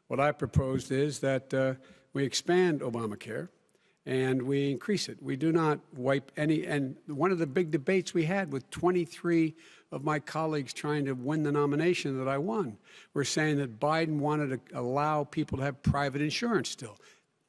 What I proposed is that we expand Obamacare and we increase it. We do not wipe any. And one of the big debates we had with 23 of my colleagues trying to win the nomination that I won were saying that Biden wanted to allow people to have private insurance still.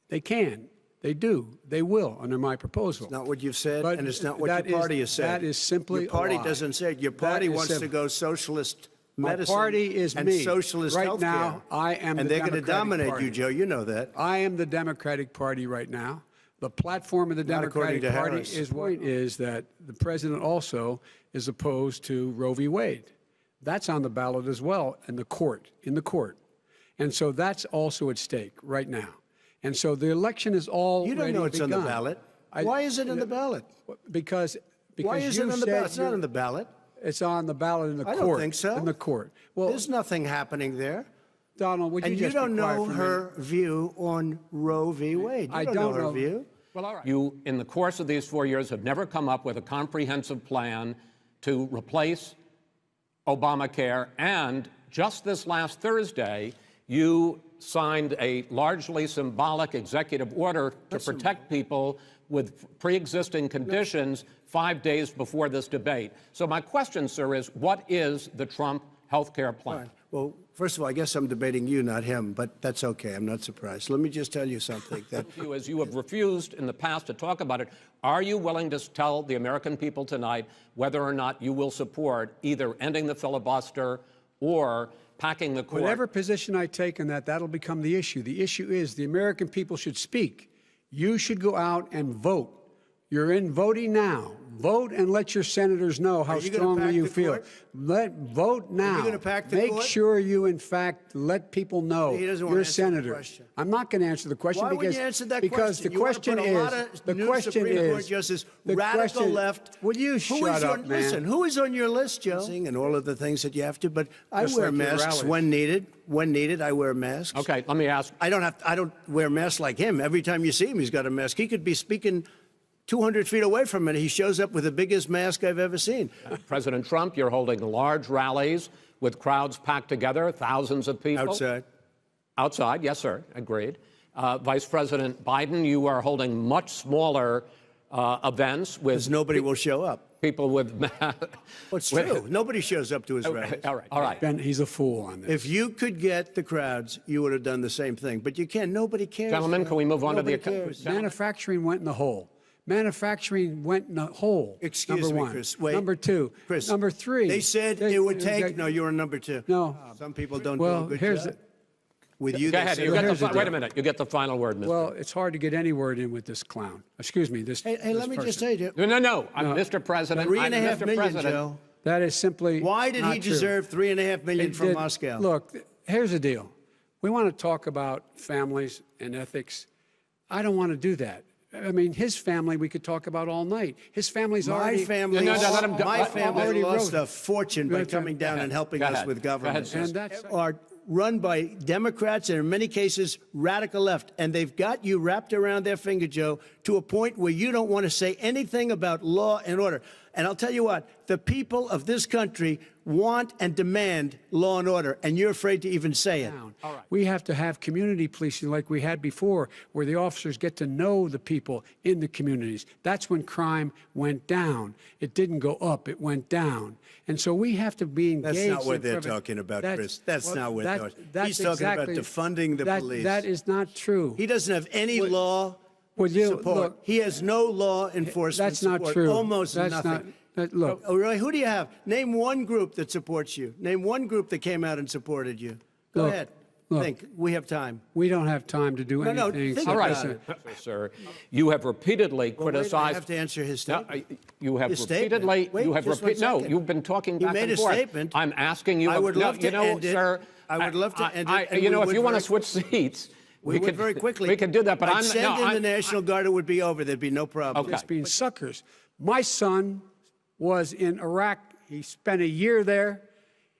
They can. They do. They will under my proposal. It's not what you've said, But and it's not what your party has said. That is simply your party a lie. doesn't say it. Your party wants to go socialist medicine. My party is and me. socialist right healthcare. now. I am, and the they're going to dominate Party. you, Joe. You know that. I am the Democratic Party right now. The platform of the Not according Democratic to Party Harris. is that the president also is opposed to Roe v. Wade. That's on the ballot as well in the court. And so that's also at stake right now. And so the election is already You don't know it's begun. on the ballot. Why is it on the ballot? Because Why is it on the ballot? It's not on the ballot. It's on the ballot in the court. I don't think so. In the court. Well, there's nothing happening there. Donald, would you And just you don't be quiet know for a her minute? view on Roe v. Wade. You don't know her view. Well, all right. You, in the course of these 4 years, have never come up with a comprehensive plan to replace Obamacare. And just this last Thursday, you signed a largely symbolic executive order to protect people with pre-existing conditions 5 days before this debate. So my question, sir, is what is the Trump health care plan? Fine. Well, first of all, I guess I'm debating you, not him, but that's okay. I'm not surprised. Let me just tell you something. That As you have refused in the past to talk about it, are you willing to tell the American people tonight whether or not you will support either ending the filibuster or packing the court? Whatever position I take on that, that'll become the issue. The issue is the American people should speak. You should go out and vote. You're in voting now. Vote and let your senators know how strongly you feel. Vote now. Are you gonna pack the Make court? sure you, in fact, let people know He doesn't want you're to answer the senator. question. I'm not going to answer the question Why because wouldn't you answer that because question? the question you want to put a lot of the new question Supreme Court is justice, the radical question, left. Will you Who shut is up, on, man? Listen, who is on your list, Joe? And all of the things that you have to, but I Just wear like your masks rallies. when needed. When needed, I wear masks. Okay, let me ask. I don't wear masks like him. Every time you see him, he's got a mask. He could be speaking 200 feet away from it. He shows up with the biggest mask I've ever seen. President Trump, you're holding large rallies with crowds packed together, thousands of people. Outside. Outside, yes, sir, agreed. Vice President Biden, you are holding much smaller events with... Because nobody will show up. People with... Well, it's true. Nobody shows up to his rallies. All right. Ben, he's a fool on this. If you could get the crowds, you would have done the same thing. But you can't. Nobody cares. Gentlemen, can we move on to the... Nobody cares. Manufacturing went in the hole. Manufacturing went in the hole. Excuse number me, one. Chris. Wait. Number two. Chris. Number three. They said it would take. No, you're on number two. No. Some people don't Well, do a good here's job. With you, Go they ahead. say You get here's the, the wait a deal. minute. You get the final word, Mr. Well, it's hard to get any word in with this clown. Excuse me. This. Hey, this let me just person. tell you. No. I'm Mr. President. $3.5 I'm Mr. million, President. Joe. That is simply. Why did not he true. deserve $3.5 million It from did- Moscow? Look, here's the deal. We want to talk about families and ethics. I don't want to do that. I mean, his family we could talk about all night. His family's My already. family, No, let him go. my family already lost wrote- a fortune by coming down and helping Go us ahead. with Go ahead, government. sir. And that's. Are run by Democrats and in many cases radical left, and they've got you wrapped around their finger, Joe, to a point where you don't want to say anything about law and order. And I'll tell you what, the people of this country want and demand law and order, and you're afraid to even say it. All right. We have to have community policing like we had before, where the officers get to know the people in the communities. That's when crime went down. It didn't go up, it went down. And so we have to be engaged. That's not what in they're prevent- talking about, That's- Chris. That's well, not what that- they're talking about. that's He's talking about exactly- defunding the police. That is not true. He doesn't have any law Would you- support. look, He has no law enforcement That's not support. true. Almost That's nothing. not. Look. Oh, really? Who do you have? Name one group that supports you. Name one group that came out and supported you. Go Look, ahead. look. Think. We have time. We don't have time to do No, anything. think except All right, listen. sir. You have repeatedly Well, wait, I criticized. have to answer his No, statement. you have His statement. repeatedly. Wait, you have just one No, second. you've been talking He back made and a forth. statement. I'm asking you. I would love to you know, end it. sir. I would love to end it, and You know, we if would you want to very- switch seats, We could would very quickly. We could do that, but I'd I'm send no. in the National Guard. It would be over. There'd be no problem. Okay. Just being suckers. My son was in Iraq. He spent a year there.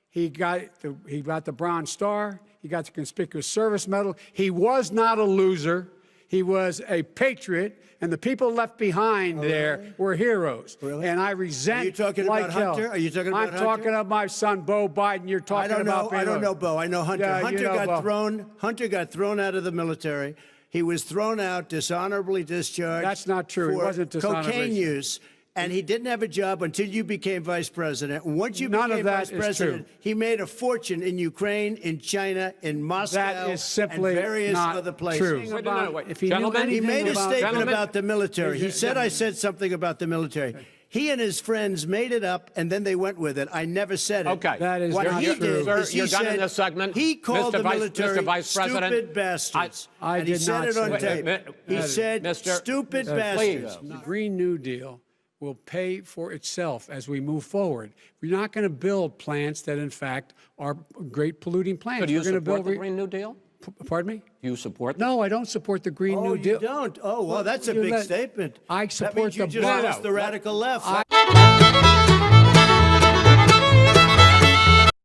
He got the Bronze Star. He got the Conspicuous Service Medal. He was not a loser. He was a patriot, and the people left behind there were heroes. Really? And I resent. Are you talking like about hell. Hunter? Are you talking about I'm Hunter? talking about my son, Bo Biden. You're talking about. I don't know Bo. I know Hunter. Yeah, Hunter you know got Bo. thrown. Hunter got thrown out of the military. He was thrown out, dishonorably discharged. That's not true. He For wasn't dishonorably cocaine use. And he didn't have a job until you became vice president. And once you None became of that vice is president, true. he made a fortune in Ukraine, in China, in Moscow, That is simply and various not other places. true. Wait a minute, wait. If he knew Gentlemen, He anything made a about- statement Gentlemen. about the military. He Is it- said I said something about the military. He and his friends made it up, and then they went with it. I never said it. Okay. That is what not he true. did Sir, is he you're done in said this segment. he called Mr. the military Mr. Vice President, stupid bastards. I and he did said not it on say tape. that. He said Mr. stupid Please. bastards. The Green New Deal will pay for itself as we move forward. We're not going to build plants that, in fact, are great polluting plants. So do you We're going to support build the Green New Deal? Pardon me? Do you support the No, I don't support the Green Oh, New you Deal. don't? Oh, well, that's a You big let- statement. I that support means you the just bar- lost the radical left.